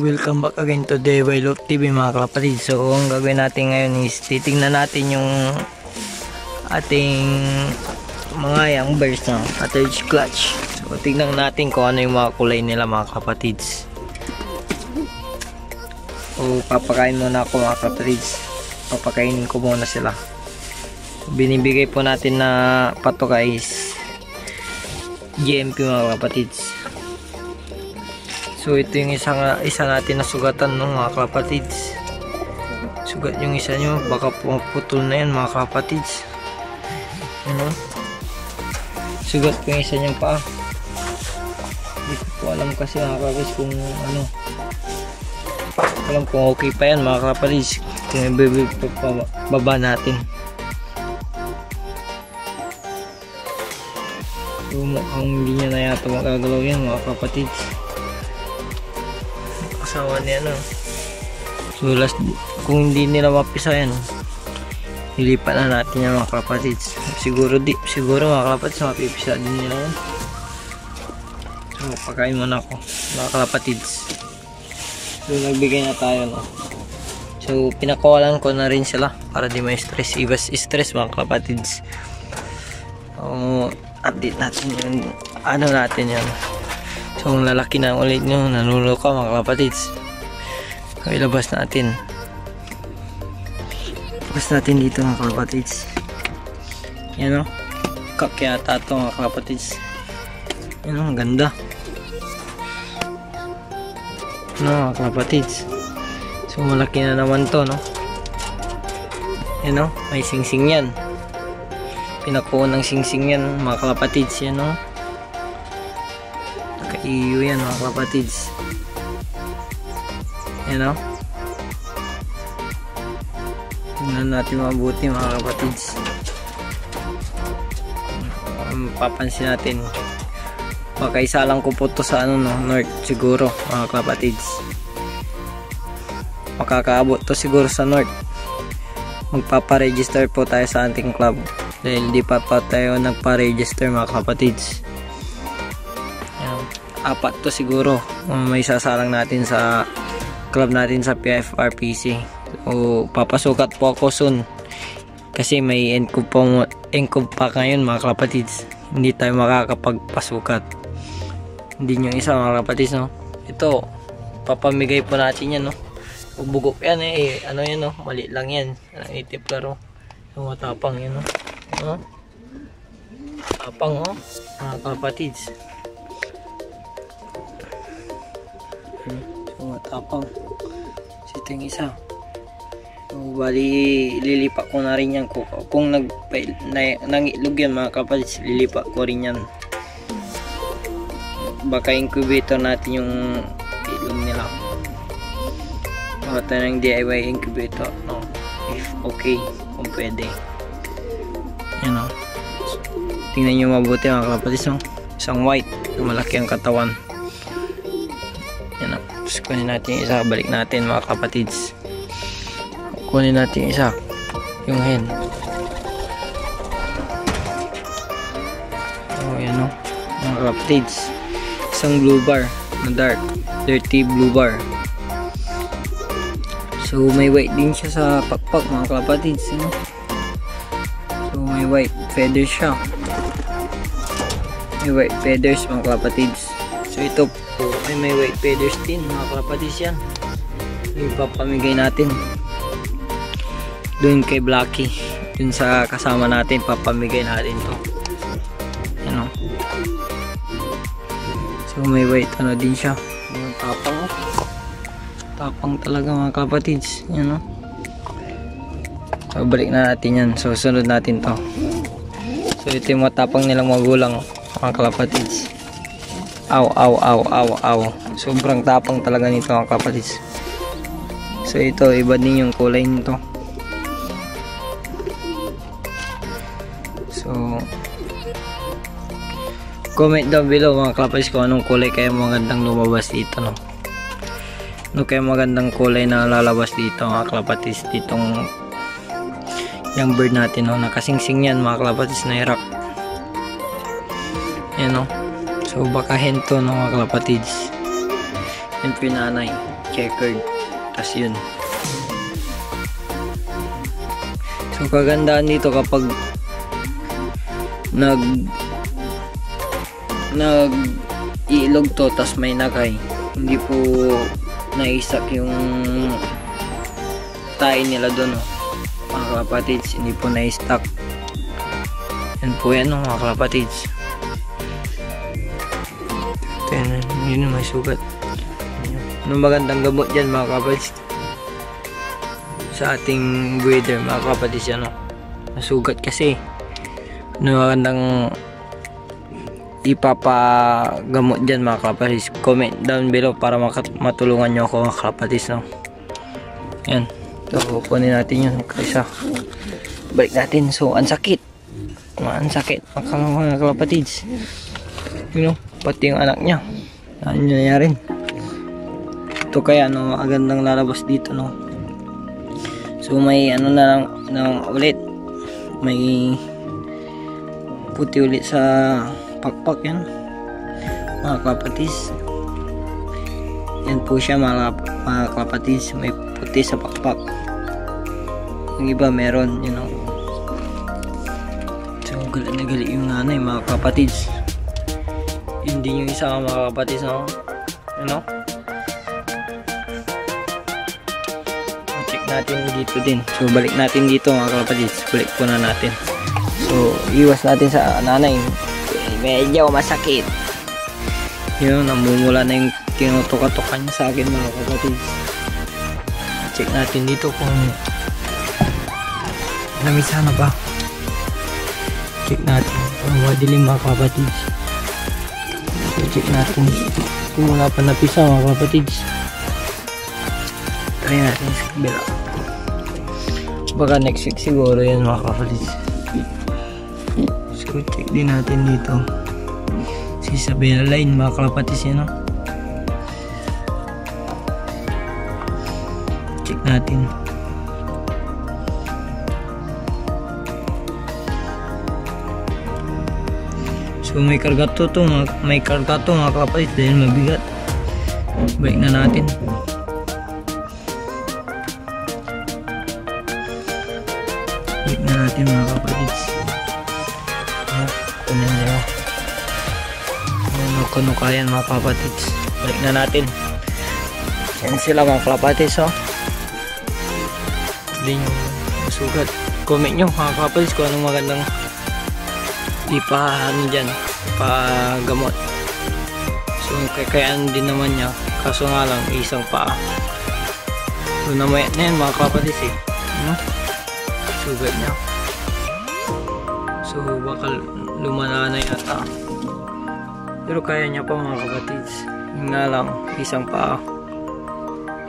Welcome back again to DIY Love TV mga kapatid. So ang gagawin natin ngayon is titingnan natin yung ating mga young birds na attached clutch. So tingnan natin kung ano yung mga kulay nila mga kapatids. So papakain muna ako mga kapatids. Papakainin ko muna sila. Binibigay po natin na patoka is GMP mga kapatids. So ito yung isa natin na sugatan no, mga kapatids. Sugat yung isa nyo, baka putol na yan mga kapatids. Ano? Sugat ko yung isa nyo pa. Hindi ko alam kasi mga kapatids kung ano. Alam kung okay pa yan mga kapatids. Kung baba natin. So mukhang hindi niya na yata magagalaw yan mga kapatids. Asawa niya no. So last, kung hindi nila mapisa yan, nilipat na natin yan mga kapatids. Siguro mga kapatids mapipisa din nila yan. So pagkain muna ako mga kapatids. So nagbigay na tayo no. So pinakawalan ko na rin sila para di may stress, iwas stress mga kapatids. Update natin yung ano natin yan. So ang lalaki na ulit nyo, nanulo ka mga kapatids. So ilabas natin. Ilabas natin dito mga kapatids. Yan o. Kakyata ito mga kapatids. Yan o, ang ganda. No mga kapatids. So malaki na naman to no. Yan o, may singsing yan. Pinakuha ng singsing yan mga kapatids. Yan o. Iyo yan mga kapatids. Yan o. Tingnan natin mabuti mga kapatids. Papansin natin. Baka isa lang ko po to sa ano no, north siguro mga kapatids. Makakaabot to siguro sa north. Magpaparegister po tayo sa ating club. Dahil di pa tayo nagpa-register mga kapatids. Apat to siguro may sasalang natin sa club natin sa PFRPC. O papasukat po ako soon kasi may encode pa ngayon mga kapatids. Hindi tayo makakapagpasukat. Hindi nyo isa mga kapatids no. Ito papamigay po natin yan no. Bugok yan ano yan no, mali lang yan. Itip laro. Matapang yan no. Tapang oh mga kapatids. Matapang. So ito yung isa. So, bali lilipat ko na rin yan. Kung nangitlog yan mga kapatids, lilipat ko rin yan. Baka incubator natin yung itlog nila. Baka tayo ng DIY incubator no? If okay, kung pwede. Yan o. So, tingnan nyo mabuti mga kapatids no? Isang white, malaki ang katawan. Yan o. Tapos kunin natin yung isa, balik natin mga kapatids. Kunin natin yung isa, yung hen. Oh yan o mga kapatids. Isang blue bar na dark, dirty blue bar. So may white din siya sa pakpak mga kapatids, you know? So may white feathers siya. May white feathers mga kapatids. So ito po ay may white feathers din mga kapatids yan. Ipapamigay natin doon kay Blacky, dun sa kasama natin, papamigay natin to. Yan o. So may white ano din siya. Yung tapang o. Tapang talaga mga kapatids. Yan o. So balik na natin yan. So sunod natin to. So ito yung matapang nilang magulang mga kapatids. Aw. Sobrang tapang talaga nito mga kapatids. So ito, iba din yung kulay nito. So comment down below mga kapatids kung anong kulay kaya magandang lumabas dito no. Ano kaya magandang kulay na lalabas dito mga kapatids, ditong yung bird natin no. Nakasingsing yan mga kapatids na irak. Yan no. So baka hen to no mga kapatids. Yan po yung nanay. checkered. Tas yun. So kagandahan dito kapag iilog to tas may nagay, hindi po naisak yung tae nila doon, mga kalapatids, hindi po na-stuck. Yan po yan, mga kalapatids. Yun may sugat. Anong magandang gamot dyan, mga kalapatids, sa ating breeder, mga kalapatids, yan, nasugat kasi. Anong magandang ipapagamot dyan, mga kalapatids, comment down below para matulungan nyo ako, mga kalapatids, no? Yan. So, kunin natin yun kaysa balik natin. So, ang sakit, mga kalapatids, you know, pati yung anak niya, ano nangyari. Ito kaya, no, agandang lalabas dito, no. So, may ano na lang ulit, may puti ulit sa pakpak, yan, mga kalapatids. Yan po siya, mga kalapatids, may puti sa pakpak. Yung iba meron, you know. So galit na galit yung nanay, mga kalapatids. Yun din yung isa, mga kalapatids, no? You know. Check natin dito din. So balik natin dito, mga kalapatids. Balik po na natin. So iwas natin sa nanay. Medyo masakit. Yun, namumula na yung tinutuka-tuka niya sa akin, mga kalapatids. Check natin dito kung namisa na ba. Check natin kung madilim, mga kalapatids. So check natin kung wala pa napisa, mga kalapatids. Try natin sa kabila. Baka next week siguro yan, mga kalapatids. So check din natin dito si Isabella line, mga kalapatids, yan, no? Check natin. So may karga to, mga kalapatids, dahil mabigat. Balik na natin. Balik na natin, mga kalapatids. Kunin nyo. Ano kaya, mga kalapatids. Balik na natin. Yan sila, mga kalapatids, oh. Hindi nyo masugat. Comment nyo, mga kalapatids, kung anong magandang ano dyan, pagamot. So kayaan din naman niya, kaso nga lang isang paa. So namayat na yan, mga kalapatids, ano? Sugat niya. So baka lumala na yata, pero kaya niya pa, mga kalapatids. Yung nga lang, isang paa.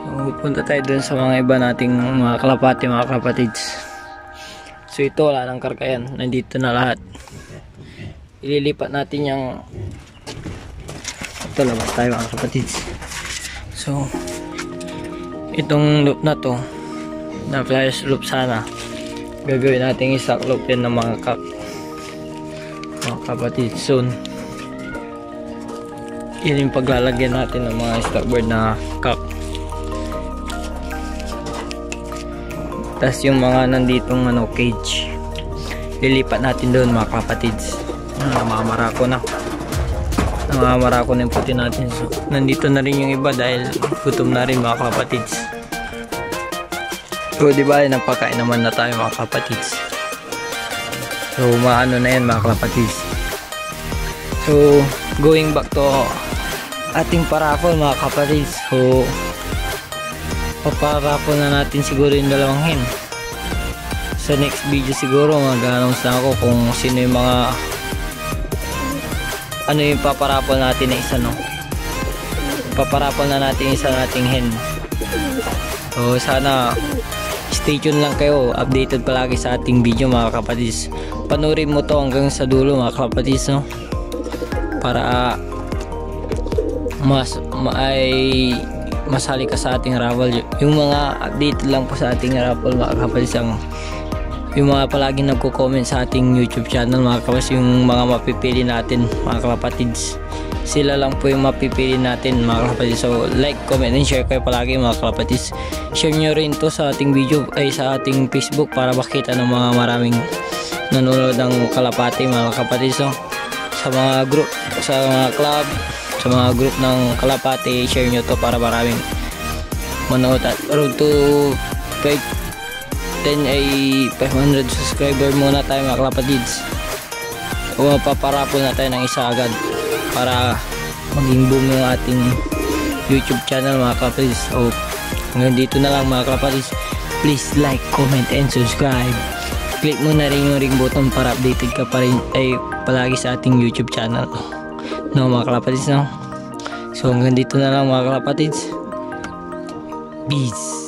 So punta tayo dun sa mga iba nating mga kalapati, mga kalapatids. So ito, wala nang karkayan, nandito na lahat. Ililipat natin yung ito, labas tayo, mga kalapatids. So itong loop na to, na flash loop, sana gagawin natin isang loop din ng mga kalapatids soon. Yun yung paglalagyan natin ng mga stockbird na cock. Tas yung mga nanditong cage, lilipat natin doon, mga kalapatids. Namamarako na yung puti natin. So nandito na rin yung iba dahil gutom na rin, mga kalapatids. So diba, napakain naman na tayo, mga kalapatids. So maano na yan, mga kalapatids. So going back to ating paraffol, mga kalapatids. So paparapol na natin siguro yung dalawang hen. Sa next video siguro mag-announce na ako kung sino yung mga ano yung paparapol natin na isa, no? Paparapol na natin isa nating hen. So sana stay tuned lang kayo, updated palagi sa ating video, mga kalapatids. Panurin mo to hanggang sa dulo, mga kalapatids, no? Para masali ka sa ating raffle. Yung mga update lang po sa ating raffle, mga kalapatids, yung mga palaging nagko-comment sa ating YouTube channel, mga kalapatids, yung mga mapipili natin, mga kalapatids. sila lang po yung mapipili natin mga kalapatids. So like, comment, and share kayo palagi mga kalapatids. Share nyo rin to sa ating video ay sa ating Facebook para makita ng mga maraming nanonood ng kalapati mga kalapatids. So sa mga group, sa mga club, sa mga group ng kalapati, share nyo to para maraming manood. At road to 10 ay 500 subscriber muna tayo mga kalapatids. O paparapol na tayo ng isa agad para maging boom yung ating YouTube channel mga kalapatids. So hanggang dito na lang mga kalapatids. Please like, comment, and subscribe. Click mo na rin yung ring button para updated ka pa rin ay palagi sa ating YouTube channel. No mga kalapatids, no? So hanggang dito na lang mga kalapatids. Peace.